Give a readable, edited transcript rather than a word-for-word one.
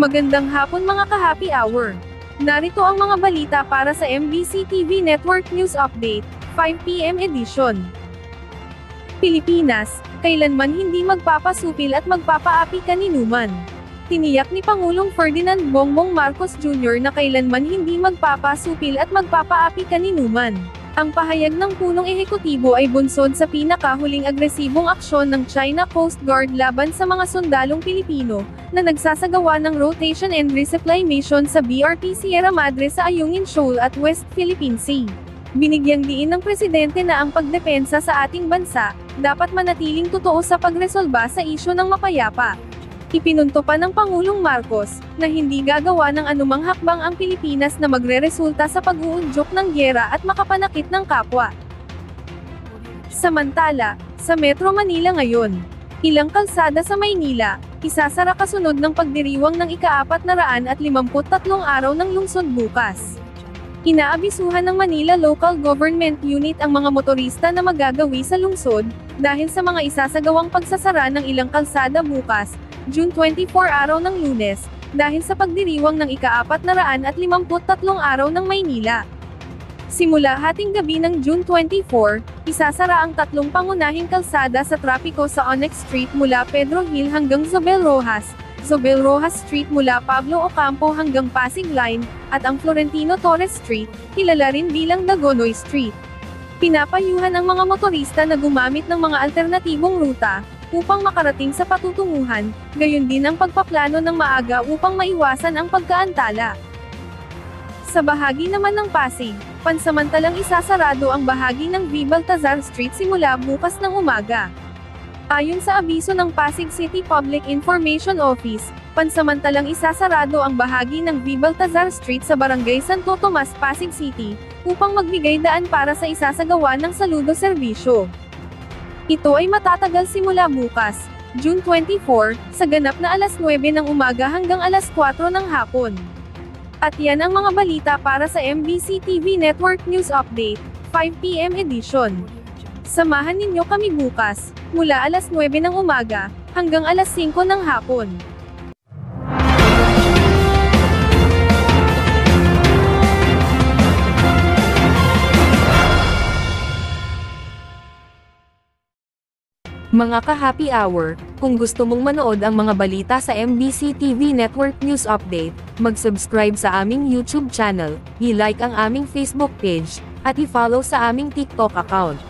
Magandang hapon mga ka-happy hour. Narito ang mga balita para sa MBC TV Network News Update, 5 PM edition. Pilipinas, kailanman hindi magpapasupil at magpapaapi kaninuman. Tiniyak ni Pangulong Ferdinand Bongbong Marcos Jr. na kailanman hindi magpapasupil at magpapaapi kaninuman. Ang pahayag ng punong ehekutibo ay bunsod sa pinakahuling agresibong aksyon ng China Coast Guard laban sa mga sundalong Pilipino, na nagsasagawa ng rotation and resupply mission sa BRP Sierra Madre sa Ayungin Shoal at West Philippine Sea. Binigyang diin ng presidente na ang pagdepensa sa ating bansa, dapat manatiling totoo sa pagresolba sa isyu ng mapayapa. Ipinunto pa ng Pangulong Marcos, na hindi gagawa ng anumang hakbang ang Pilipinas na magreresulta sa pag-uudyok ng gyera at makapanakit ng kapwa. Samantala, sa Metro Manila ngayon, ilang kalsada sa Maynila, isasara kasunod ng pagdiriwang ng ika-453 araw ng lungsod bukas. Inaabisuhan ng Manila Local Government Unit ang mga motorista na magagawi sa lungsod, dahil sa mga isasagawang pagsasara ng ilang kalsada bukas, June 24 araw ng Lunes, dahil sa pagdiriwang ng ika-453 araw ng Maynila. Simula hating gabi ng June 24, isasara ang tatlong pangunahing kalsada sa trapiko sa Onyx Street mula Pedro Hill hanggang Zobel Rojas, Zobel Rojas Street mula Pablo Ocampo hanggang Pasig Line, at ang Florentino Torres Street, kilala rin bilang Dagonoy Street. Pinapayuhan ang mga motorista na gumamit ng mga alternatibong ruta, upang makarating sa patutunguhan, gayon din ang pagpaplano ng maaga upang maiwasan ang pagkaantala. Sa bahagi naman ng Pasig, pansamantalang isasarado ang bahagi ng V. Baltazar Street simula bukas ng umaga. Ayon sa abiso ng Pasig City Public Information Office, pansamantalang isasarado ang bahagi ng V. Baltazar Street sa Barangay Santo Tomas, Pasig City, upang magbigay daan para sa isasagawa ng saludo serbisyo. Ito ay matatagal simula bukas, June 24, sa ganap na alas 9 ng umaga hanggang alas 4 ng hapon. At yan ang mga balita para sa MBC TV Network News Update, 5 PM edition. Samahan ninyo kami bukas, mula alas 9 ng umaga, hanggang alas 5 ng hapon. Mga ka-happy hour, kung gusto mong manood ang mga balita sa MBC TV Network News Update, mag-subscribe sa aming YouTube channel, i-like ang aming Facebook page, at i-follow sa aming TikTok account.